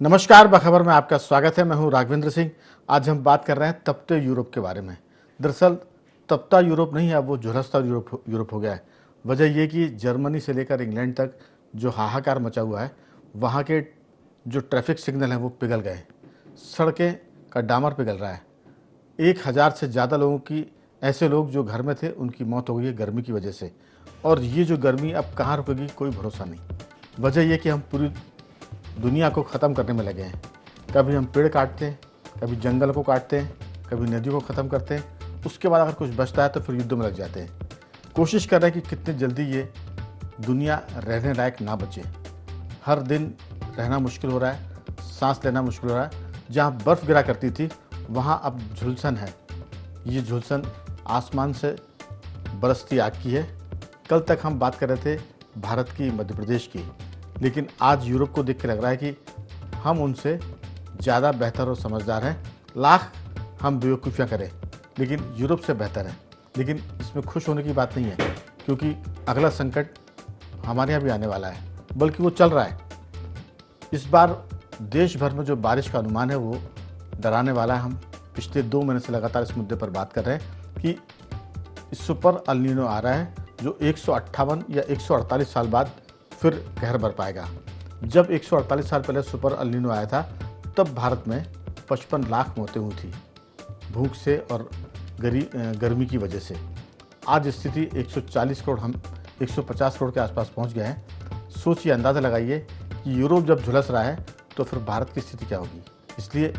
नमस्कार, बखबर में आपका स्वागत है। मैं हूं राघवेंद्र सिंह। आज हम बात कर रहे हैं तपते यूरोप के बारे में। दरअसल तपता यूरोप नहीं है, अब वो झुलसता यूरोप हो गया है। वजह ये कि जर्मनी से लेकर इंग्लैंड तक जो हाहाकार मचा हुआ है, वहाँ के जो ट्रैफिक सिग्नल हैं वो पिघल गए, सड़कें का डामर पिघल रहा है। 1000 से ज़्यादा लोगों की, ऐसे लोग जो घर में थे, उनकी मौत हो गई है गर्मी की वजह से। और ये जो गर्मी अब कहाँ रुकेगी कोई भरोसा नहीं। वजह यह कि हम पूरी दुनिया को ख़त्म करने में लगे हैं। कभी हम पेड़ काटते हैं, कभी जंगल को काटते हैं, कभी नदियों को ख़त्म करते हैं। उसके बाद अगर कुछ बचता है तो फिर युद्ध में लग जाते हैं। कोशिश कर रहे हैं कि कितनी जल्दी ये दुनिया रहने लायक ना बचे। हर दिन रहना मुश्किल हो रहा है, सांस लेना मुश्किल हो रहा है। जहाँ बर्फ़ गिरा करती थी वहाँ अब झुलसन है। ये झुलसन आसमान से बरसती आग की है। कल तक हम बात कर रहे थे भारत की, मध्य प्रदेश की, लेकिन आज यूरोप को देख के लग रहा है कि हम उनसे ज़्यादा बेहतर और समझदार हैं। लाख हम बेवकूफ़ियाँ करें, लेकिन यूरोप से बेहतर है। लेकिन इसमें खुश होने की बात नहीं है, क्योंकि अगला संकट हमारे यहाँ भी आने वाला है, बल्कि वो चल रहा है। इस बार देश भर में जो बारिश का अनुमान है वो डराने वाला है। हम पिछले 2 महीने से लगातार इस मुद्दे पर बात कर रहे हैं कि सुपर अल नीनो आ रहा है, जो 158 या 148 साल बाद फिर कहर बर पाएगा। जब 148 साल पहले सुपर अल नीनो आया था, तब भारत में 55 लाख मौतें हुई थी, भूख से और गर्मी की वजह से। आज स्थिति 140 करोड़, हम 150 करोड़ के आसपास पहुंच गए हैं। सोचिए, अंदाज़ा लगाइए कि यूरोप जब झुलस रहा है तो फिर भारत की स्थिति क्या होगी। इसलिए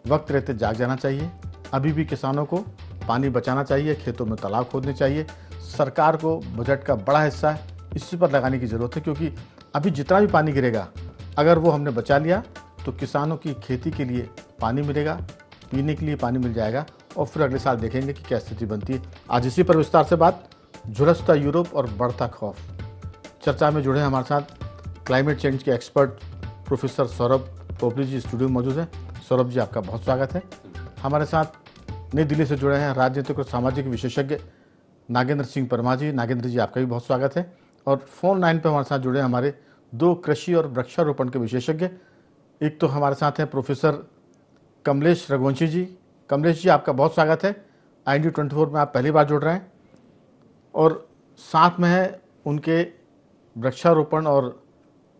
वक्त रहते जाग जाना चाहिए। अभी भी किसानों को पानी बचाना चाहिए, खेतों में तालाब खोदने चाहिए। सरकार को बजट का बड़ा हिस्सा इसी पर लगाने की ज़रूरत है, क्योंकि अभी जितना भी पानी गिरेगा, अगर वो हमने बचा लिया तो किसानों की खेती के लिए पानी मिलेगा, पीने के लिए पानी मिल जाएगा, और फिर अगले साल देखेंगे कि क्या स्थिति बनती है। आज इसी पर विस्तार से बात, झुलसता यूरोप और बढ़ता खौफ। चर्चा में जुड़े हमारे साथ क्लाइमेट चेंज के एक्सपर्ट प्रोफेसर सौरभ पोपली जी स्टूडियो में मौजूद हैं। सौरभ जी, आपका बहुत स्वागत है। हमारे साथ नई दिल्ली से जुड़े हैं राजनीतिक और सामाजिक विशेषज्ञ नागेंद्र सिंह परमार जी। नागेंद्र जी, आपका भी बहुत स्वागत है। और फ़ोन लाइन पर हमारे साथ जुड़े हमारे 2 कृषि और वृक्षारोपण के विशेषज्ञ। एक तो हमारे साथ हैं प्रोफेसर कमलेश रघुवंशी जी। कमलेश जी, आपका बहुत स्वागत है। IND 24 में आप पहली बार जुड़ रहे हैं। और साथ में है उनके वृक्षारोपण और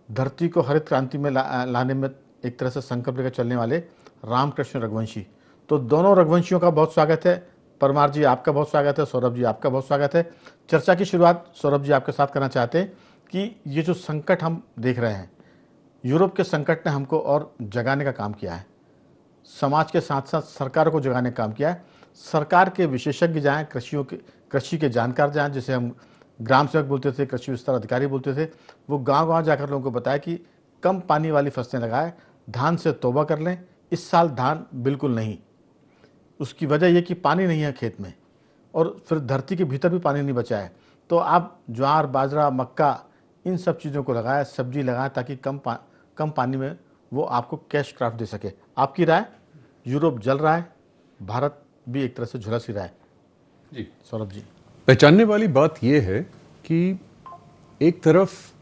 धरती को हरित क्रांति में लाने में एक तरह से संकल्प लेकर चलने वाले रामकृष्ण रघुवंशी। तो दोनों रघुवंशियों का बहुत स्वागत है। परमार जी, आपका बहुत स्वागत है। सौरभ जी, आपका बहुत स्वागत है। चर्चा की शुरुआत सौरभ जी आपके साथ करना चाहते हैं कि ये जो संकट हम देख रहे हैं, यूरोप के संकट ने हमको और जगाने का काम किया है। समाज के साथ साथ सरकार को जगाने का काम किया है। सरकार के विशेषज्ञ जाएँ, कृषि के जानकार जाएँ, जिसे हम ग्राम सेवक बोलते थे, कृषि विस्तार अधिकारी बोलते थे, वो गाँव-गाँव जाकर लोगों को बताया कि कम पानी वाली फसलें लगाएं, धान से तौबा कर लें। इस साल धान बिल्कुल नहीं। उसकी वजह यह कि पानी नहीं है खेत में, और फिर धरती के भीतर भी पानी नहीं बचा है। तो आप ज्वार, बाजरा, मक्का, इन सब चीज़ों को लगाएं, सब्जी लगाएं, ताकि कम पानी में वो आपको कैश क्रॉप दे सके। आपकी राय? यूरोप जल रहा है, भारत भी एक तरह से झुलस ही रहा है। जी सौरभ जी, पहचानने वाली बात यह है कि एक तरफ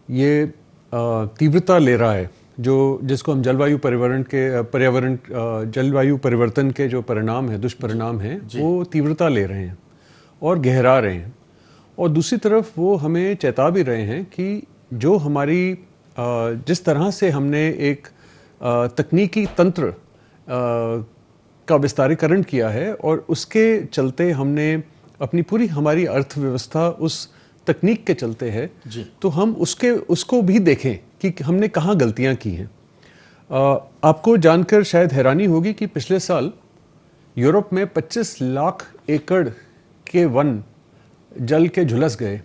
ये तीव्रता ले रहा है, जो जिसको हम जलवायु परिवर्तन के जो परिणाम है, दुष्परिणाम हैं, वो तीव्रता ले रहे हैं और गहरा रहे हैं। और दूसरी तरफ वो हमें चेता भी रहे हैं कि जो हमारी जिस तरह से हमने एक तकनीकी तंत्र का विस्तारीकरण किया है, और उसके चलते हमने अपनी पूरी हमारी अर्थव्यवस्था उस तकनीक के चलते है, तो हम उसको भी देखें कि हमने कहाँ गलतियाँ की हैं। आपको जानकर शायद हैरानी होगी कि पिछले साल यूरोप में 25 लाख एकड़ के वन जल के झुलस गए,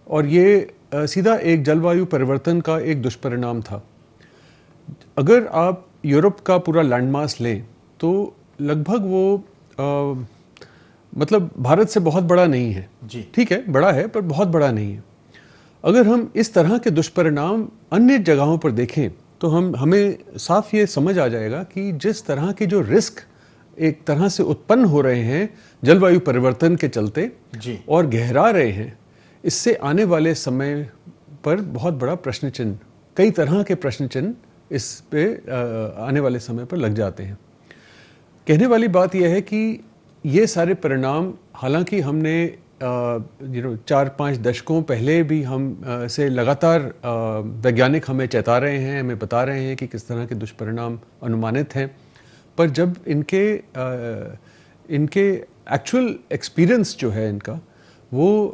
और ये सीधा एक जलवायु परिवर्तन का एक दुष्परिणाम था। अगर आप यूरोप का पूरा लैंडमास लें तो लगभग वो मतलब भारत से बहुत बड़ा नहीं है। ठीक है, बड़ा है पर बहुत बड़ा नहीं है। अगर हम इस तरह के दुष्परिणाम अन्य जगहों पर देखें तो हमें साफ ये समझ आ जाएगा कि जिस तरह के जो रिस्क एक तरह से उत्पन्न हो रहे हैं जलवायु परिवर्तन के चलते और गहरा रहे हैं, इससे आने वाले समय पर बहुत बड़ा प्रश्न चिन्ह, कई तरह के प्रश्न चिन्ह इस पे आने वाले समय पर लग जाते हैं। कहने वाली बात यह है कि ये सारे परिणाम, हालांकि हमने 4-5 दशकों पहले भी हम से लगातार वैज्ञानिक हमें चेता रहे हैं, हमें बता रहे हैं कि किस तरह के दुष्परिणाम अनुमानित हैं, पर जब इनके एक्चुअल एक्सपीरियंस जो है इनका, वो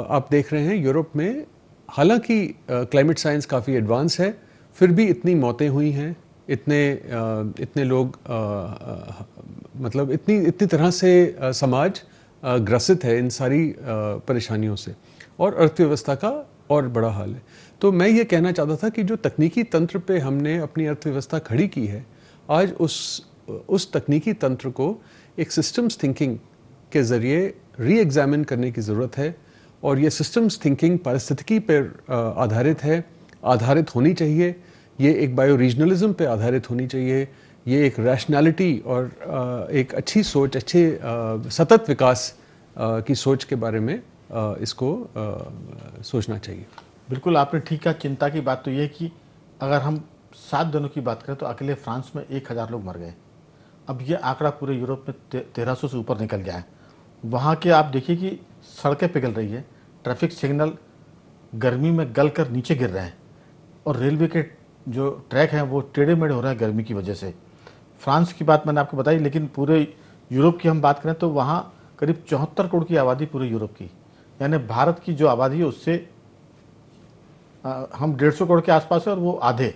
आप देख रहे हैं यूरोप में, हालांकि क्लाइमेट साइंस काफ़ी एडवांस है, फिर भी इतनी मौतें हुई हैं, इतने लोग मतलब इतनी तरह से समाज ग्रसित है इन सारी परेशानियों से, और अर्थव्यवस्था का और बड़ा हाल है। तो मैं ये कहना चाहता था कि जो तकनीकी तंत्र पे हमने अपनी अर्थव्यवस्था खड़ी की है, आज उस तकनीकी तंत्र को एक सिस्टम्स थिंकिंग के ज़रिए री एग्जामिन करने की ज़रूरत है, और ये सिस्टम्स थिंकिंग पारिस्थितिकी पर आधारित होनी चाहिए, ये एक बायो रीजनलिज्म पे आधारित होनी चाहिए, ये एक रैशनैलिटी और एक अच्छी सोच, अच्छे सतत विकास की सोच के बारे में इसको सोचना चाहिए। बिल्कुल आपने ठीक कहा। चिंता की बात तो ये है कि अगर हम 7 दिनों की बात करें तो अकेले फ्रांस में 1000 लोग मर गए। अब ये आंकड़ा पूरे यूरोप में 1300 से ऊपर निकल गया है। वहाँ के आप देखिए कि सड़कें पिघल रही है, ट्रैफिक सिग्नल गर्मी में गल कर नीचे गिर रहे हैं, और रेलवे के जो ट्रैक हैं वो टेढ़े मेढ़े हो रहे हैं गर्मी की वजह से। फ्रांस की बात मैंने आपको बताई, लेकिन पूरे यूरोप की हम बात करें तो वहाँ करीब 74 करोड़ की आबादी पूरे यूरोप की, यानी भारत की जो आबादी है उससे हम 150 करोड़ के आसपास है और वो आधे,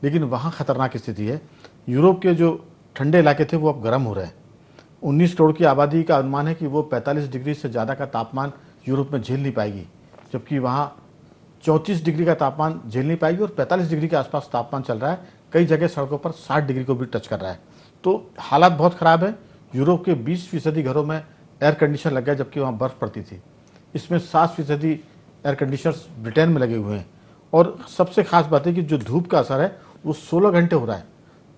लेकिन वहाँ खतरनाक स्थिति है। यूरोप के जो ठंडे इलाके थे वो अब गर्म हो रहे हैं। 19 करोड़ की आबादी का अनुमान है कि वो 45 डिग्री से ज़्यादा का तापमान यूरोप में झेल नहीं पाएगी, जबकि वहाँ 34 डिग्री का तापमान झेल नहीं पाएगी और 45 डिग्री के आसपास तापमान चल रहा है। कई जगह सड़कों पर 60 डिग्री को भी टच कर रहा है। तो हालात बहुत ख़राब है। यूरोप के 20% घरों में एयर कंडीशनर लग गया, जबकि वहाँ बर्फ़ पड़ती थी। इसमें 7% एयर कंडीशनर्स ब्रिटेन में लगे हुए हैं। और सबसे खास बात है कि जो धूप का असर है वो 16 घंटे हो रहा है।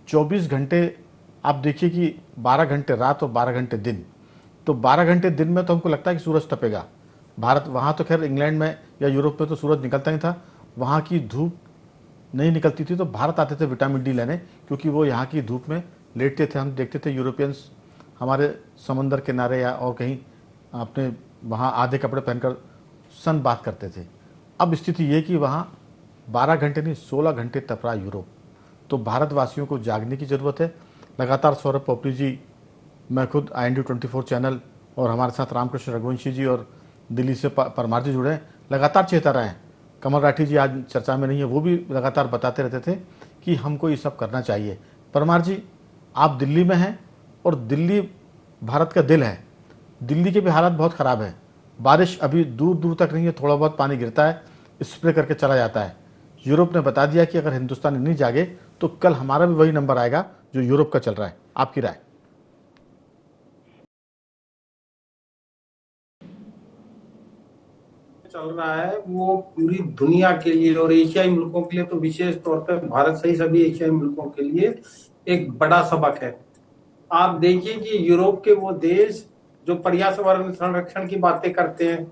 24 घंटे आप देखिए कि 12 घंटे रात और 12 घंटे दिन। तो 12 घंटे दिन में तो हमको लगता है कि सूरज तपेगा। भारत, वहाँ तो खैर इंग्लैंड में या यूरोप में तो सूरज निकलता ही था, वहाँ की धूप नहीं निकलती थी, तो भारत आते थे विटामिन डी लेने, क्योंकि वो यहाँ की धूप में लेटते थे। हम देखते थे यूरोपियंस हमारे समंदर किनारे या और कहीं अपने वहाँ आधे कपड़े पहनकर सन बात करते थे। अब स्थिति ये कि वहाँ 12 घंटे नहीं 16 घंटे तप रहा यूरोप। तो भारतवासियों को जागने की ज़रूरत है। लगातार सौरभ पोपली जी, मैं खुद IND24 चैनल और हमारे साथ रामकृष्ण रघुवंशी जी और दिल्ली से परमार जी जुड़े हैं, लगातार चेता रहे हैं। कमल राठी जी आज चर्चा में नहीं है, वो भी लगातार बताते रहते थे कि हमको ये सब करना चाहिए। परमार जी, आप दिल्ली में हैं और दिल्ली भारत का दिल है। दिल्ली के भी हालात बहुत ख़राब है। बारिश अभी दूर दूर तक नहीं है, थोड़ा बहुत पानी गिरता है, स्प्रे करके चला जाता है। यूरोप ने बता दिया कि अगर हिंदुस्तान नहीं जागे तो कल हमारा भी वही नंबर आएगा जो यूरोप का चल रहा है। आपकी राय? चल रहा है वो पूरी दुनिया के लिए और एशियाई मुल्कों के लिए तो विशेष तौर पर भारत सही सभी एशियाई मुल्कों के लिए एक बड़ा सबक है। आप देखिए कि यूरोप के वो देश जो पर्यावरण संरक्षण की बातें करते हैं,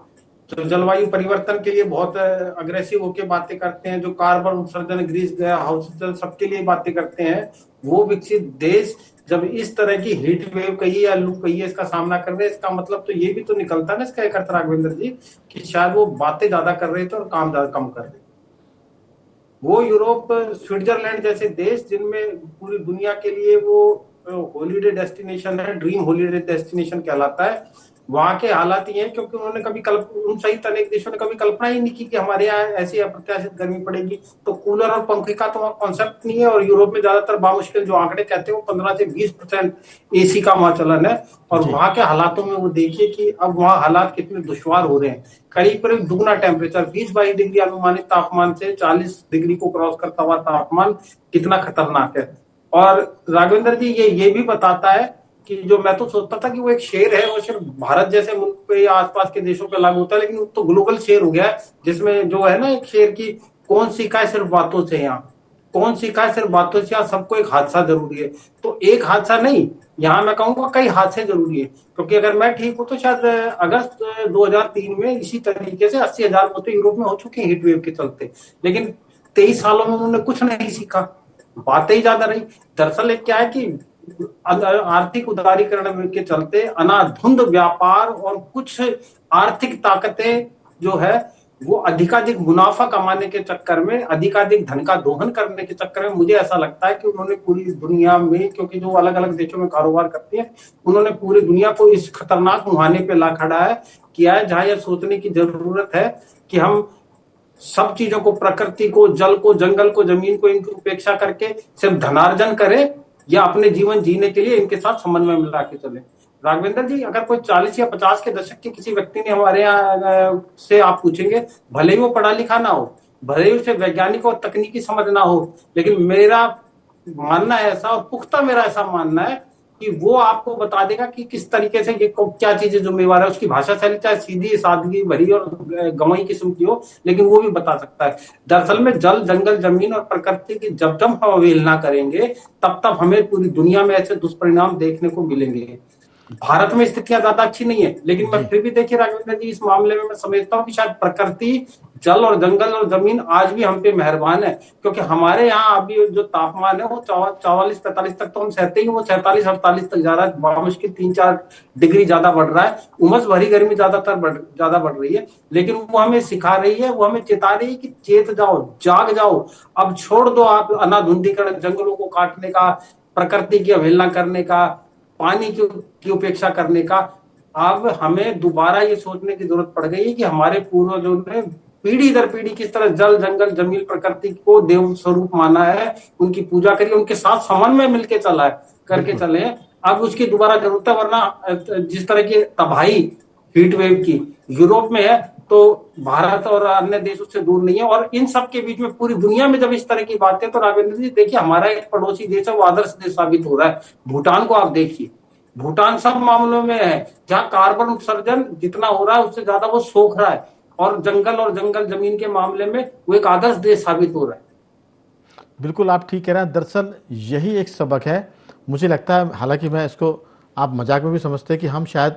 जो जलवायु परिवर्तन के लिए बहुत अग्रेसिव होकर बातें करते हैं, जो कार्बन उत्सर्जन, ग्रीस हाउस सबके लिए बातें करते हैं, वो विकसित देश जब इस तरह की हीट वेव कहिए या लू कहिए इसका सामना कर रहे हैं, इसका मतलब तो ये भी तो निकलता ना इसका एक अर्थ राघवेंद्र जी कि शायद वो बातें ज्यादा कर रहे थे और काम ज्यादा कम कर रहे थे। वो यूरोप, स्विट्जरलैंड जैसे देश जिनमें पूरी दुनिया के लिए वो हॉलीडे डेस्टिनेशन है, ड्रीम हॉलीडे डेस्टिनेशन कहलाता है, वहां के हालात ये हैं क्योंकि उन्होंने कभी उन सहित अनेक देशों ने कभी कल्पना ही नहीं की कि हमारे यहाँ ऐसी अप्रत्याशित गर्मी पड़ेगी। तो कूलर और पंखे का तो वहाँ कॉन्सेप्ट नहीं है, और यूरोप में ज्यादातर बामुश्किल जो आंकड़े कहते हैं वो 15 से 20% एसी का वहां चलन है। और वहां के हालातों में वो देखिए कि अब वहाँ हालात कितने दुश्वार हो रहे हैं। करीब करीब दुगना टेम्परेचर, 20-22 डिग्री अनुमानित तापमान से 40 डिग्री को क्रॉस करता हुआ तापमान कितना खतरनाक है। और राघवेंद्र जी ये भी बताता है कि जो मैं तो सोचता था कि वो एक शेर है, वो सिर्फ भारत जैसे मुल्क पे या आसपास के देशों पे लागू होता है, लेकिन वो तो ग्लोबल शेर हो गया है, जिसमें जो है ना एक शेर की कौन सीखा है सिर्फ बातों से, यहाँ कौन सीखा है सिर्फ बातों से, यहाँ सबको एक हादसा जरूरी है। तो एक हादसा नहीं, यहाँ मैं कहूंगा कई हादसे जरूरी है, क्योंकि अगर मैं ठीक हूं तो शायद अगस्त 2003 में इसी तरीके से 80,000 मौतें यूरोप में हो चुकी हैं हीट वेव के चलते, लेकिन 23 सालों में उन्होंने कुछ नहीं सीखा। बातें ही ज्यादा रही। दरअसल एक क्या है कि आर्थिक उदारीकरण के चलते अनाधुंध व्यापार और कुछ आर्थिक ताकतें जो है वो अधिकाधिक मुनाफा कमाने के चक्कर में, अधिकाधिक धन का दोहन करने के चक्कर में, मुझे ऐसा लगता है कि उन्होंने पूरी दुनिया में, क्योंकि जो अलग अलग देशों में कारोबार करती है, उन्होंने पूरी दुनिया को इस खतरनाक मुहाने पे ला खड़ा है किया है, जहां यह सोचने की जरूरत है कि हम सब चीजों को, प्रकृति को, जल को, जंगल को, जमीन को, इनकी उपेक्षा करके सिर्फ धनार्जन करें या अपने जीवन जीने के लिए इनके साथ समन्वय मिला के चले। राघवेंद्र जी, अगर कोई 40 या 50 के दशक के किसी व्यक्ति ने हमारे यहाँ से आप पूछेंगे, भले ही वो पढ़ा लिखा ना हो, भले ही उसे वैज्ञानिक और तकनीकी समझ ना हो, लेकिन मेरा मानना है ऐसा, और पुख्ता मेरा ऐसा मानना है कि वो आपको बता देगा कि किस तरीके से ये क्या चीजें जिम्मेवार है। उसकी भाषा शैली चाहे सीधी सादगी भरी और गंवाई किस्म की हो, लेकिन वो भी बता सकता है। दरअसल में जल, जंगल, जमीन और प्रकृति की जब जब हम अवहेलना करेंगे, तब तब हमें पूरी दुनिया में ऐसे दुष्परिणाम देखने को मिलेंगे। भारत में स्थितियां ज्यादा अच्छी नहीं है, लेकिन मैं फिर भी देखिए राघवेंद्र जी, इस मामले में मैं समझता हूँ कि शायद प्रकृति, जल और जंगल और जमीन आज भी हम पे मेहरबान है, क्योंकि हमारे यहाँ अभी जो तापमान है वो 44-45 तक तो हम सहते ही, वो 47-48 तक जा रहा है, बामुश्किल 3-4 डिग्री ज्यादा बढ़ रहा है। उमस भरी गर्मी ज्यादा बढ़ रही है, लेकिन वो हमें सिखा रही है, वो हमें चेता रही है कि चेत जाओ, जाग जाओ, अब छोड़ दो आप अनाधुंधीकरण, जंगलों को काटने का, प्रकृति की अवहेलना करने का, पानी की उपेक्षा करने का। अब हमें दोबारा ये सोचने की जरूरत पड़ गई है कि हमारे पूर्वजों ने पीढ़ी दर पीढ़ी किस तरह जल, जंगल, जमीन, प्रकृति को देव स्वरूप माना है, उनकी पूजा करी, उनके साथ समन्वय मिलके चला है, करके चले। अब उसकी दोबारा जरूरत है, वरना जिस तरह की तबाही हीट वेव की यूरोप में है, तो भारत और अन्य देश उससे दूर नहीं है। और इन सब के बीच में पूरी दुनिया में जब इस तरह की बातें, तो राघवेंद्र जी देखिए, हमारा एक पड़ोसी देश है, वो आदर्श देश साबित हो रहा है। भूटान को आप देखिए, भूटान सब मामलों में है, जहां कार्बन उत्सर्जन जितना हो रहा है उससे ज्यादा वो सोख रहा है, और जंगल जमीन के मामले में वो एक आदर्श देश साबित हो रहा है। बिल्कुल आप ठीक कह रहे हैं। दरअसल यही एक सबक है, मुझे लगता है, हालांकि मैं इसको आप मजाक में भी समझते हैं कि हम शायद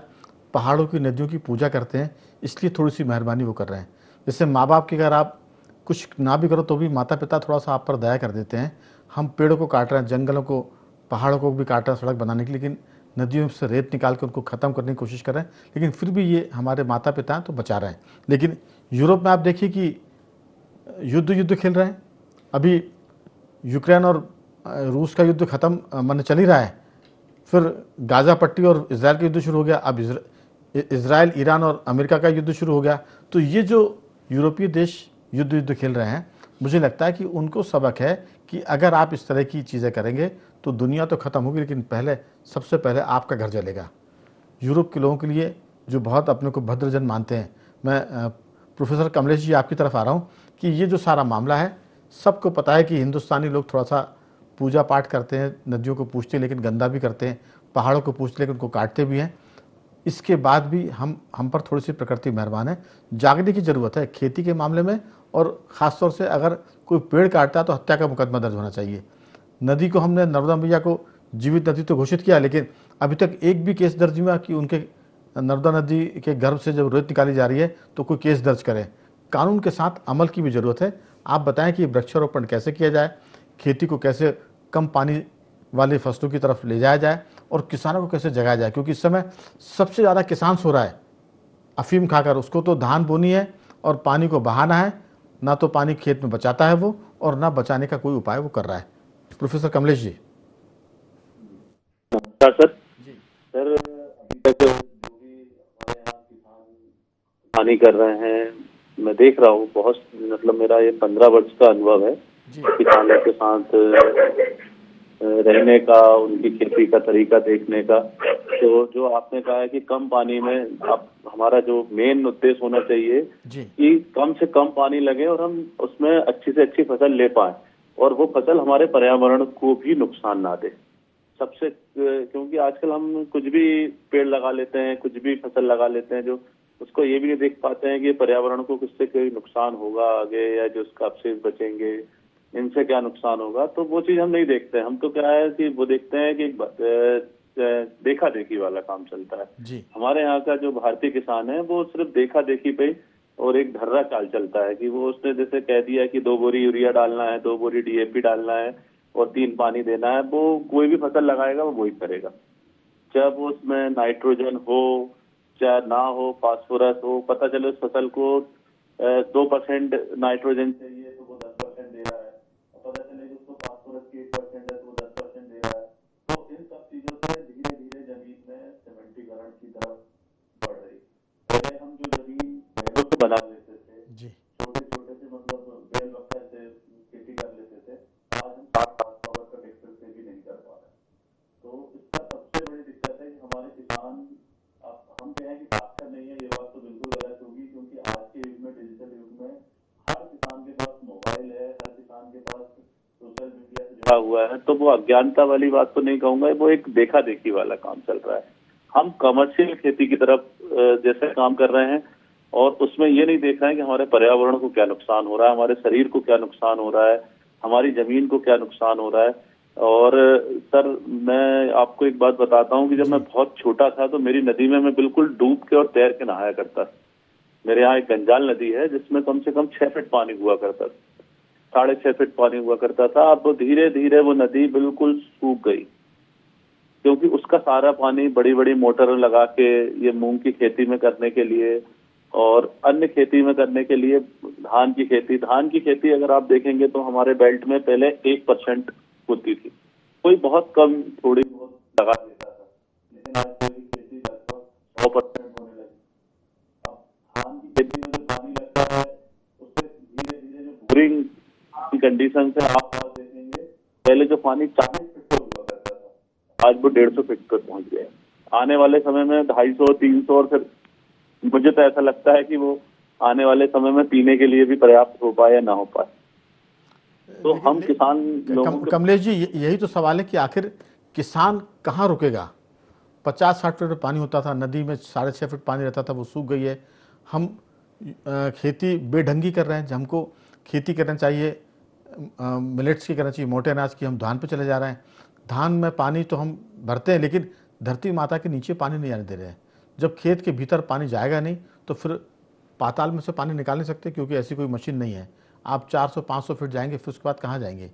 पहाड़ों की, नदियों की पूजा करते हैं, इसलिए थोड़ी सी मेहरबानी वो कर रहे हैं। जैसे माँ बाप की अगर आप कुछ ना भी करो तो भी माता पिता थोड़ा सा आप पर दया कर देते हैं। हम पेड़ों को काट रहे हैं, जंगलों को, पहाड़ों को भी काट रहे हैं सड़क बनाने के लिए, लेकिन नदियों से रेत निकाल के उनको ख़त्म करने की कोशिश कर रहे हैं, लेकिन फिर भी ये हमारे माता पिता हैं तो बचा रहे हैं। लेकिन यूरोप में आप देखिए कि युद्ध खेल रहे हैं। अभी यूक्रेन और रूस का युद्ध खत्म मन चल ही रहा है, फिर गाज़ा पट्टी और इसराइल का युद्ध शुरू हो गया, अब इसराइल, ईरान और अमेरिका का युद्ध शुरू हो गया। तो ये जो यूरोपीय देश युद्ध खेल रहे हैं, मुझे लगता है कि उनको सबक है कि अगर आप इस तरह की चीज़ें करेंगे तो दुनिया तो ख़त्म होगी, लेकिन पहले, सबसे पहले आपका घर जलेगा। यूरोप के लोगों के लिए, जो बहुत अपने को भद्रजन मानते हैं, मैं प्रोफेसर कमलेश जी आपकी तरफ आ रहा हूँ कि ये जो सारा मामला है, सबको पता है कि हिंदुस्तानी लोग थोड़ा सा पूजा पाठ करते हैं, नदियों को पूजते हैं लेकिन गंदा भी करते हैं, पहाड़ों को पूजते लेकिन उनको काटते भी हैं। इसके बाद भी हम पर थोड़ी सी प्रकृति मेहरबान है। जागने की ज़रूरत है खेती के मामले में, और ख़ासतौर से अगर कोई पेड़ काटता है तो हत्या का मुकदमा दर्ज होना चाहिए। नदी को हमने, नर्मदा मैया को जीवित नदी तो घोषित किया, लेकिन अभी तक एक भी केस दर्ज हुआ कि उनके नर्मदा नदी के गर्भ से जब रेत निकाली जा रही है तो कोई केस दर्ज करे। कानून के साथ अमल की भी ज़रूरत है। आप बताएं कि वृक्षारोपण कैसे किया जाए, खेती को कैसे कम पानी वाली फसलों की तरफ ले जाया जाए, और किसानों को कैसे जगाया जाए, क्योंकि इस समय सबसे ज़्यादा किसान सो रहा है अफीम खाकर। उसको तो धान बोनी है और पानी को बहाना है, ना तो पानी खेत में बचाता है वो, और ना बचाने का कोई उपाय वो कर रहा है। प्रोफेसर कमलेश जी। नमस्कार सर। सर, अभी तक जो भी हमारे यहाँ किसान हानि कर रहे हैं, मैं देख रहा हूँ बहुत, मतलब मेरा ये 15 वर्ष का अनुभव है किसानों के साथ रहने का, उनकी खेती का तरीका देखने का। तो जो आपने कहा है कि कम पानी में, आप, हमारा जो मेन उद्देश्य होना चाहिए कि कम से कम पानी लगे और हम उसमें अच्छी से अच्छी फसल ले पाए, और वो फसल हमारे पर्यावरण को भी नुकसान ना दे सबसे। क्योंकि आजकल हम कुछ भी पेड़ लगा लेते हैं, कुछ भी फसल लगा लेते हैं, जो उसको ये भी नहीं देख पाते हैं कि पर्यावरण को किससे कोई नुकसान होगा आगे, या जो उसका अवशेष बचेंगे इनसे क्या नुकसान होगा। तो वो चीज हम नहीं देखते हैं। हम तो क्या है कि वो देखते हैं कि देखा देखी वाला काम चलता है। हमारे यहाँ का जो भारतीय किसान है वो सिर्फ देखा देखी पे और एक धर्रा चाल चलता है कि वो उसने जैसे कह दिया कि 2 बोरी यूरिया डालना है, 2 बोरी DAP डालना है, और 3 पानी देना है, वो कोई भी फसल लगाएगा वो वही करेगा। जब उसमें नाइट्रोजन हो चाहे ना हो, फास्फोरस हो, पता चले उस फसल को 2% नाइट्रोजन चाहिए तो वो 10% दे रहा है, पता चले कि उसको फास्फोरस की 1% है तो वो 10% दे रहा है। तो इन सब चीजों से धीरे धीरे जमीन में सीमेंटीकरण की तरफ बढ़ रही। पहले हम जो जमीन बैलों से बना लेते थे, छोटे छोटे से मतलब बैल बकरा से खेती कर लेते थे, आज हम 7-8 पावर का ट्रैक्टर से भी नहीं कर पा रहे। तो इसका सबसे बड़ी दिक्कत है कि हमारे किसान, अब हम कहें कि साक्षर नहीं है, ये बात तो बिल्कुल गलत होगी, क्योंकि आज के युग में, डिजिटल युग में हर किसान के पास मोबाइल है, हर किसान के पास सोशल मीडिया से जुड़ा हुआ है। तो वो अज्ञानता वाली बात तो नहीं कहूंगा, वो एक देखा देखी वाला काम चल रहा है। हम कमर्शियल खेती की तरफ जैसे काम कर रहे हैं और उसमें ये नहीं देख रहे हैं कि हमारे पर्यावरण को क्या नुकसान हो रहा है, हमारे शरीर को क्या नुकसान हो रहा है, हमारी जमीन को क्या नुकसान हो रहा है। और सर मैं आपको एक बात बताता हूँ कि जब मैं बहुत छोटा था तो मेरी नदी में मैं बिल्कुल डूब के और तैर के नहाया करता था। मेरे यहाँ एक गंजाल नदी है जिसमें कम से कम 6 फीट पानी हुआ करता था, 6.5 फीट पानी हुआ करता था। अब धीरे धीरे वो नदी बिल्कुल सूख गई, क्योंकि उसका सारा पानी बड़ी बड़ी मोटर लगा के ये मूंग की खेती में करने के लिए और अन्य खेती में करने के लिए, धान की खेती अगर आप देखेंगे तो हमारे बेल्ट में पहले 1% होती थी, कोई बहुत कम थोड़ी बहुत लगा देता था, लेकिन आज कोई खेती लगभग 100% होने लगी। अब धान की खेती में जो पानी लगता है उससे धीरे धीरे जो बोरिंग की कंडीशन से आप आज देखेंगे, पहले जो पानी 40 फीट पर हुआ करता था आज वो 150 फीट पर पहुंच गया। आने वाले समय में 250, 300 और फिर मुझे तो ऐसा लगता है कि वो आने वाले समय में पीने के लिए भी पर्याप्त हो पाए या ना हो पाए। तो हम किसान लोगों के कमलेश जी, यही तो सवाल है कि आखिर किसान कहाँ रुकेगा। 50-60 फीट पानी होता था, नदी में 6.5 फीट पानी रहता था, वो सूख गई है। हम खेती बेढंगी कर रहे हैं। हमको खेती करना चाहिए मिलेट्स की करना चाहिए, मोटे अनाज की, हम धान पे चले जा रहे हैं। धान में पानी तो हम भरते हैं लेकिन धरती माता के नीचे पानी नहीं आने दे रहे हैं। जब खेत के भीतर पानी जाएगा नहीं तो फिर पाताल में से पानी निकाल नहीं सकते, क्योंकि ऐसी कोई मशीन नहीं है। आप 400-500 फीट जाएंगे, फिर उसके बाद कहाँ जाएंगे।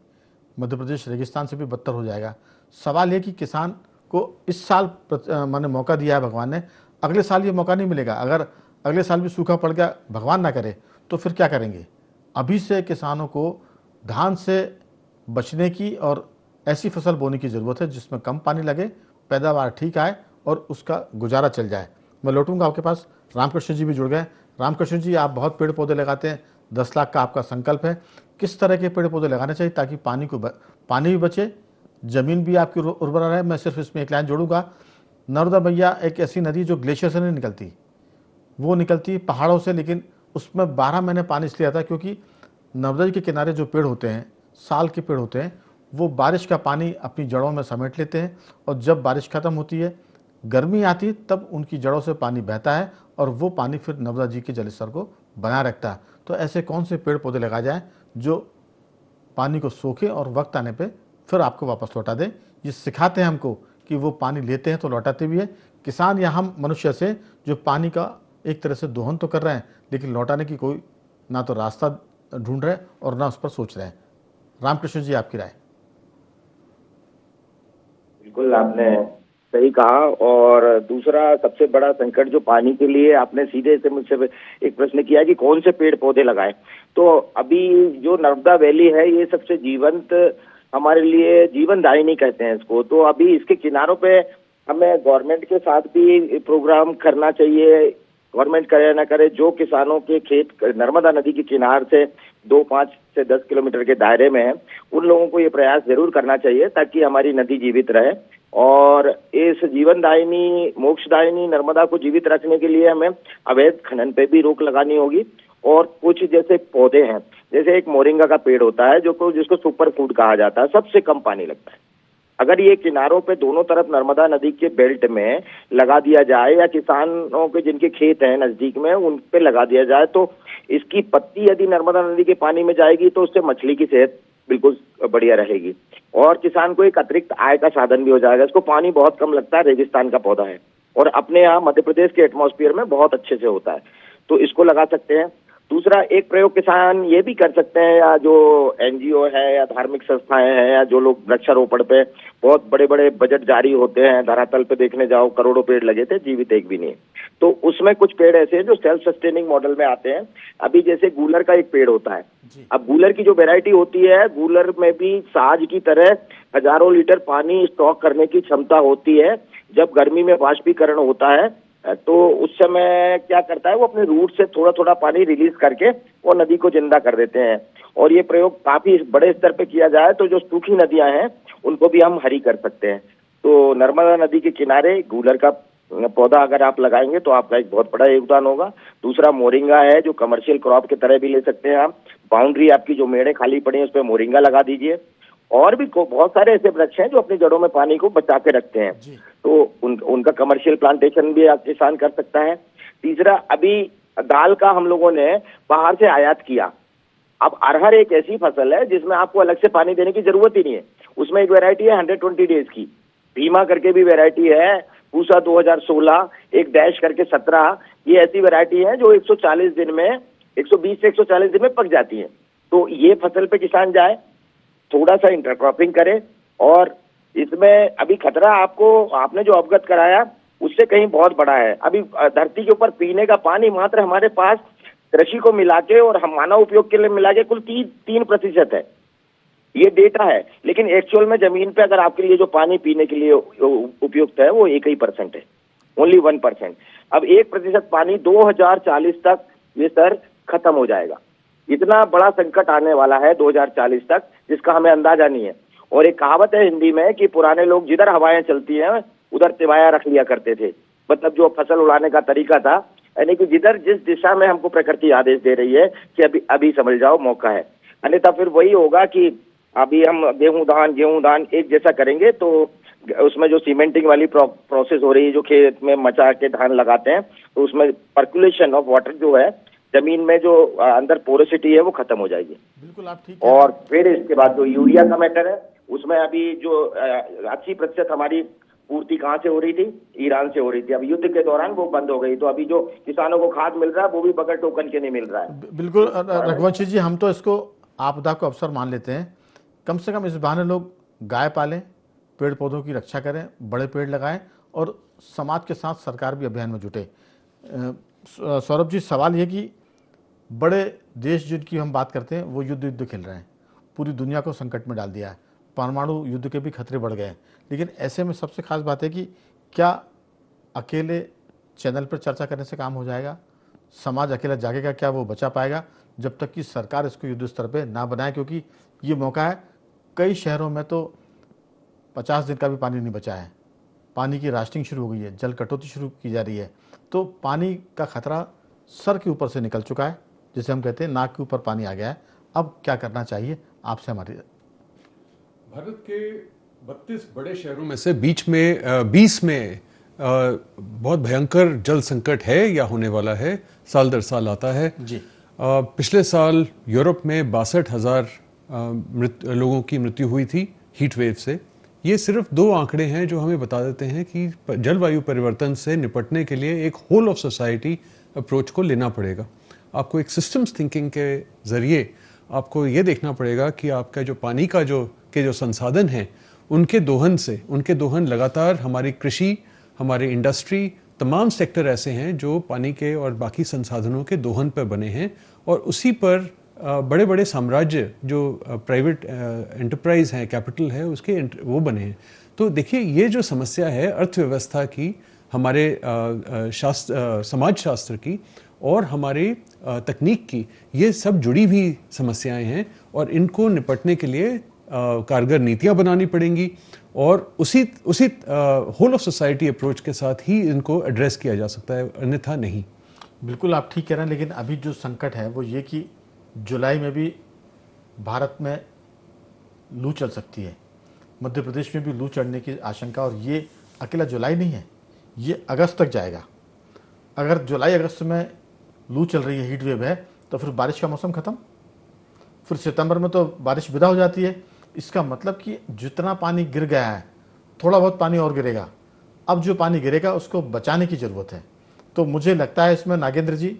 मध्य प्रदेश रेगिस्तान से भी बदतर हो जाएगा। सवाल ये कि किसान को इस साल मैंने मौका दिया है भगवान ने, अगले साल ये मौका नहीं मिलेगा। अगर अगले साल भी सूखा पड़ गया, भगवान ना करे, तो फिर क्या करेंगे। अभी से किसानों को धान से बचने की और ऐसी फसल बोने की ज़रूरत है जिसमें कम पानी लगे, पैदावार ठीक आए और उसका गुजारा चल जाए। मैं लौटूंगा आपके पास। रामकृष्ण जी भी जुड़ गए। रामकृष्ण जी, आप बहुत पेड़ पौधे लगाते हैं, 10 लाख का आपका संकल्प है। किस तरह के पेड़ पौधे लगाने चाहिए ताकि पानी भी बचे, ज़मीन भी आपकी उर्वरा रहे। मैं सिर्फ इसमें एक लाइन जोड़ूंगा, नर्मदा मैया एक ऐसी नदी जो ग्लेशियर से नहीं निकलती, वो निकलती पहाड़ों से, लेकिन उसमें 12 महीने पानी इसलिए आता है क्योंकि नर्मदा जी के किनारे जो पेड़ होते हैं, साल के पेड़ होते हैं, वो बारिश का पानी अपनी जड़ों में समेट लेते हैं और जब बारिश खत्म होती है, गर्मी आती, तब उनकी जड़ों से पानी बहता है और वो पानी फिर नर्मदा जी के जलस्तर को बनाए रखता है। तो ऐसे कौन से पेड़ पौधे लगाए जाएं जो पानी को सोखे और वक्त आने पे फिर आपको वापस लौटा दें। ये सिखाते हैं हमको कि वो पानी लेते हैं तो लौटाते भी है। किसान या हम मनुष्य से जो पानी का एक तरह से दोहन तो कर रहे हैं, लेकिन लौटाने की कोई ना तो रास्ता ढूंढ रहे और ना उस पर सोच रहे हैं। रामकृष्ण जी, आपकी राय। बिल्कुल आपने सही कहा। और दूसरा सबसे बड़ा संकट जो पानी के लिए, आपने सीधे से मुझसे एक प्रश्न किया कि कौन से पेड़ पौधे लगाएं। तो अभी जो नर्मदा वैली है ये सबसे जीवंत, हमारे लिए जीवनदायिनी कहते हैं इसको। तो अभी इसके किनारों पे हमें गवर्नमेंट के साथ भी प्रोग्राम करना चाहिए। गवर्नमेंट करे ना करे, जो किसानों के खेत नर्मदा नदी के किनार से 2, 5 से 10 किलोमीटर के दायरे में है, उन लोगों को ये प्रयास जरूर करना चाहिए ताकि हमारी नदी जीवित रहे। और इस जीवनदायिनी, मोक्षदायिनी नर्मदा को जीवित रखने के लिए हमें अवैध खनन पे भी रोक लगानी होगी। और कुछ जैसे पौधे हैं, जैसे एक मोरिंगा का पेड़ होता है जिसको सुपर फूड कहा जाता है, सबसे कम पानी लगता है। अगर ये किनारों पे दोनों तरफ नर्मदा नदी के बेल्ट में लगा दिया जाए, या किसानों के जिनके खेत हैं नजदीक में उन पे लगा दिया जाए, तो इसकी पत्ती यदि नर्मदा नदी के पानी में जाएगी तो उससे मछली की सेहत बिल्कुल बढ़िया रहेगी और किसान को एक अतिरिक्त आय का साधन भी हो जाएगा। इसको पानी बहुत कम लगता है, रेगिस्तान का पौधा है और अपने यहाँ मध्य प्रदेश के एटमॉस्फेयर में बहुत अच्छे से होता है, तो इसको लगा सकते हैं। दूसरा एक प्रयोग किसान ये भी कर सकते हैं, या जो एनजीओ है या धार्मिक संस्थाएं हैं या जो लोग वृक्षारोपण पे बहुत बड़े बड़े बजट जारी होते हैं, धरातल पे देखने जाओ करोड़ों पेड़ लगे थे, जीवित एक भी नहीं। तो उसमें कुछ पेड़ ऐसे हैं जो सेल्फ सस्टेनिंग मॉडल में आते हैं। अभी जैसे गूलर का एक पेड़ होता है, अब गूलर की जो वैरायटी होती है, गूलर में भी साज की तरह हजारों लीटर पानी स्टॉक करने की क्षमता होती है। जब गर्मी में वाष्पीकरण होता है तो उस समय क्या करता है, वो अपने रूट से थोड़ा थोड़ा पानी रिलीज करके वो नदी को जिंदा कर देते हैं। और ये प्रयोग काफी बड़े स्तर पे किया जाए तो जो सूखी नदियां हैं उनको भी हम हरी कर सकते हैं। तो नर्मदा नदी के किनारे गूलर का पौधा अगर आप लगाएंगे तो आपका एक बहुत बड़ा योगदान होगा। दूसरा मोरिंगा है, जो कमर्शियल क्रॉप के तरह भी ले सकते हैं आप। बाउंड्री आपकी जो मेड़े खाली पड़ी है उस पर मोरिंगा लगा दीजिए। और भी बहुत सारे ऐसे वृक्ष हैं जो अपनी जड़ों में पानी को बचा के रखते हैं, तो उनका कमर्शियल प्लांटेशन भी आप किसान कर सकता है। तीसरा, अभी दाल का हम लोगों ने बाहर से आयात किया। अब अरहर एक ऐसी फसल है जिसमें आपको अलग से पानी देने की जरूरत ही नहीं है। उसमें एक वैरायटी है 120 डेज की, भीमा करके भी वैरायटी है, पूसा 2016, एक डैश करके 17, ये ऐसी वैरायटी है जो 140 दिन में 120 से 140 दिन में पक जाती है। तो ये फसल पे किसान जाए, थोड़ा सा इंटरक्रॉपिंग करे। और इसमें अभी खतरा आपने जो अवगत कराया उससे कहीं बहुत बड़ा है। अभी धरती के ऊपर पीने का पानी मात्र हमारे पास कृषि को मिला के और हम मानव उपयोग के लिए मिला के कुल 3% है, ये डेटा है। लेकिन एक्चुअल में जमीन पे अगर आपके लिए जो पानी पीने के लिए उपयुक्त है वो 1% है, ओनली 1%। अब 1% पानी 2040 तक ये सर खत्म हो जाएगा। इतना बड़ा संकट आने वाला है 2040 तक, जिसका हमें अंदाजा नहीं है। और एक कहावत है हिंदी में कि पुराने लोग जिधर हवाएं चलती हैं उधर तिवाया रख लिया करते थे। मतलब जो फसल उड़ाने का तरीका था, यानी कि जिस दिशा में हमको प्रकृति आदेश दे रही है कि अभी समझ जाओ मौका है। अन्यथा फिर वही होगा कि अभी हम गेहूं धान एक जैसा करेंगे तो उसमें जो सीमेंटिंग वाली प्रोसेस हो रही है, जो खेत में मचा के धान लगाते हैं, तो उसमें पर्कुलेशन ऑफ वाटर जो है, जमीन में जो अंदर पोरोसिटी है वो खत्म हो जाएगी। बिल्कुल आप ठीक। और फिर इसके बाद जो यूरिया का मैटर है, उसमें अभी जो 80% हमारी पूर्ति कहाँ से हो रही थी, ईरान से हो रही थी। अब युद्ध के दौरान वो बंद हो गई, तो अभी जो किसानों को खाद मिल रहा है वो भी बगैर टोकन के नहीं मिल रहा है। बिल्कुल रघुवंशी जी, हम तो इसको आपदा को अवसर मान लेते हैं। कम से कम इस बहाने लोग गाय पालें, पेड़ पौधों की रक्षा करें, बड़े पेड़ लगाएं और समाज के साथ सरकार भी अभियान में जुटे। सौरभ जी, सवाल ये कि बड़े देश जिनकी हम बात करते हैं वो युद्ध खेल रहे हैं, पूरी दुनिया को संकट में डाल दिया है, परमाणु युद्ध के भी खतरे बढ़ गए हैं। लेकिन ऐसे में सबसे खास बात है कि क्या अकेले चैनल पर चर्चा करने से काम हो जाएगा? समाज अकेला जागेगा क्या? वो बचा पाएगा जब तक कि सरकार इसको युद्ध स्तर पे ना बनाए, क्योंकि ये मौका है। कई शहरों में तो 50 दिन का भी पानी नहीं बचा है, पानी की राशनिंग शुरू हो गई है, जल कटौती शुरू की जा रही है। तो पानी का खतरा सर के ऊपर से निकल चुका है, जिसे हम कहते हैं नाक के ऊपर पानी आ गया है। अब क्या करना चाहिए? आपसे हमारी। भारत के 32 बड़े शहरों में से बीच में 20 में बहुत भयंकर जल संकट है या होने वाला है, साल दर साल आता है जी। पिछले साल यूरोप में 62,000 लोगों की मृत्यु हुई थी हीट वेव से। ये सिर्फ 2 आंकड़े हैं जो हमें बता देते हैं कि जलवायु परिवर्तन से निपटने के लिए एक होल ऑफ सोसाइटी अप्रोच को लेना पड़ेगा। आपको एक सिस्टम्स थिंकिंग के ज़रिए आपको ये देखना पड़ेगा कि आपका जो पानी का जो संसाधन हैं उनके दोहन लगातार हमारी कृषि, हमारी इंडस्ट्री, तमाम सेक्टर ऐसे हैं जो पानी के और बाकी संसाधनों के दोहन पर बने हैं। और उसी पर बड़े बड़े साम्राज्य जो प्राइवेट एंटरप्राइज हैं, कैपिटल है, उसके वो बने हैं। तो देखिए, ये जो समस्या है अर्थव्यवस्था की, हमारे समाजशास्त्र की और हमारी तकनीक की, ये सब जुड़ी हुई समस्याएं हैं और इनको निपटने के लिए कारगर नीतियां बनानी पड़ेंगी और उसी होल ऑफ सोसाइटी अप्रोच के साथ ही इनको एड्रेस किया जा सकता है, अन्यथा नहीं। बिल्कुल आप ठीक कह रहे हैं। लेकिन अभी जो संकट है वो ये कि जुलाई में भी भारत में लू चल सकती है, मध्य प्रदेश में भी लू चढ़ने की आशंका। और ये अकेला जुलाई नहीं है, ये अगस्त तक जाएगा। अगर जुलाई अगस्त में लू चल रही है, हीट वेव है, तो फिर बारिश का मौसम ख़त्म, फिर सितंबर में तो बारिश विदा हो जाती है। इसका मतलब कि जितना पानी गिर गया है, थोड़ा बहुत पानी और गिरेगा। अब जो पानी गिरेगा उसको बचाने की ज़रूरत है। तो मुझे लगता है इसमें नागेंद्र जी,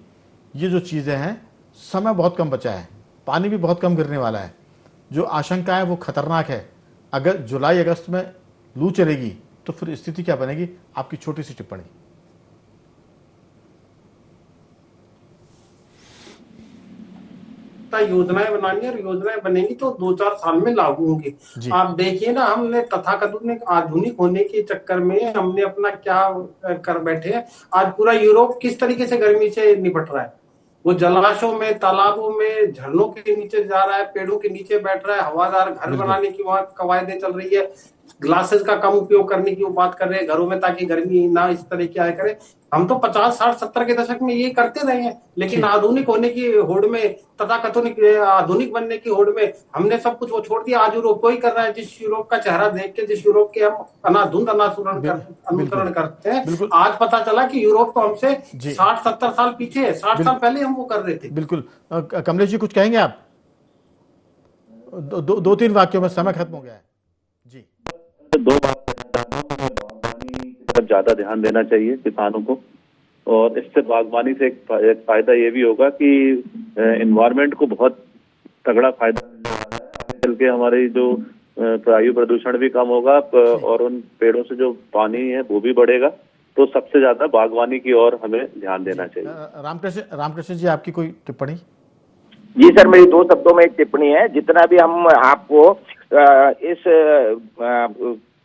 ये जो चीज़ें हैं समय बहुत कम बचा है, पानी भी बहुत कम गिरने वाला है। जो आशंका है वो खतरनाक है। अगर जुलाई अगस्त में लू चलेगी तो फिर स्थिति क्या बनेगी? आपकी छोटी सी टिप्पणी। योजनाएं बनानी है और योजनाएं बनेंगी तो 2-4 साल में लागू होंगी। आप देखिए ना, हमने तथाकथित आधुनिक होने के चक्कर में हमने अपना क्या कर बैठे हैं। आज पूरा यूरोप किस तरीके से गर्मी से निपट रहा है। वो जलाशयों में, तालाबों में, झरनों के नीचे जा रहा है, पेड़ों के नीचे बैठ रहा है, हवादार घर बनाने की वहां कवायदें चल रही है, ग्लासेस का कम उपयोग करने की वो बात कर रहे हैं घरों में, ताकि गर्मी ना इस तरह की आया करे। हम तो 50, 60, 70 के दशक में ये करते रहे हैं, लेकिन आधुनिक होने की होड़ में, तथाकथित आधुनिक बनने की होड़ में हमने सब कुछ वो छोड़ दिया। आज यूरोप वही कर रहा है, जिस यूरोप का चेहरा देख के, जिस यूरोप के हम अनुकरण करते हैं, आज पता चला कि यूरोप तो हमसे 60-70 साल पीछे है। 60 साल पहले हम वो कर रहे थे। बिल्कुल। कमलेश जी कुछ कहेंगे आप? 2-3 वाक्यों में, समय खत्म हो गया है जी। 2 बात कहना चाहता हूँ। बागवानी की तरफ ज्यादा ध्यान देना चाहिए किसानों को, और इससे बागवानी से एक फायदा ये भी होगा कि एनवायरनमेंट को बहुत तगड़ा फायदा मिलने वाला है। आगे चल के हमारी जो वायु प्रदूषण भी कम होगा, और उन पेड़ों से जो पानी है वो भी बढ़ेगा। तो सबसे ज्यादा बागवानी की ओर हमें ध्यान देना चाहिए। रामकृष्ण जी, आपकी कोई टिप्पणी? जी सर, मेरी 2 शब्दों में एक टिप्पणी है। जितना भी हम आपको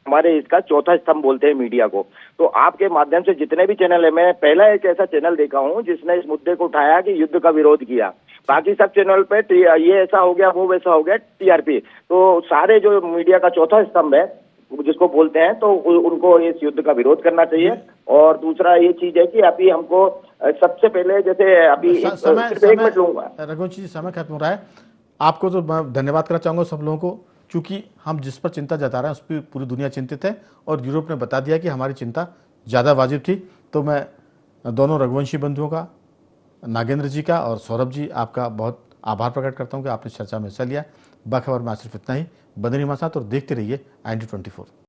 हमारे इसका चौथा स्तंभ बोलते हैं मीडिया को, तो आपके माध्यम से जितने भी चैनल है, मैं पहला एक ऐसा चैनल देखा हूं जिसने इस मुद्दे को उठाया कि युद्ध का विरोध किया। बाकी सब चैनल पे ये ऐसा हो गया, वो वैसा हो गया, टीआरपी। तो सारे जो मीडिया का चौथा स्तंभ है जिसको बोलते हैं, तो उनको इस युद्ध का विरोध करना चाहिए। और दूसरा ये चीज है कि अभी हमको सबसे पहले, जैसे अभी एक मिनट लूंगा रघुवंशी जी, समय खत्म हो रहा है। आपको तो मैं धन्यवाद करना चाहूंगा सब लोगों को, क्योंकि हम जिस पर चिंता जता रहे हैं उस पर पूरी दुनिया चिंतित है, और यूरोप ने बता दिया कि हमारी चिंता ज़्यादा वाजिब थी। तो मैं दोनों रघुवंशी बंधुओं का, नागेंद्र जी का और सौरभ जी, आपका बहुत आभार प्रकट करता हूं कि आपने चर्चा में हिस्सा लिया। बाखबर में सिर्फ इतना ही। बने रहिए हमारे साथ और देखते रहिए IND24।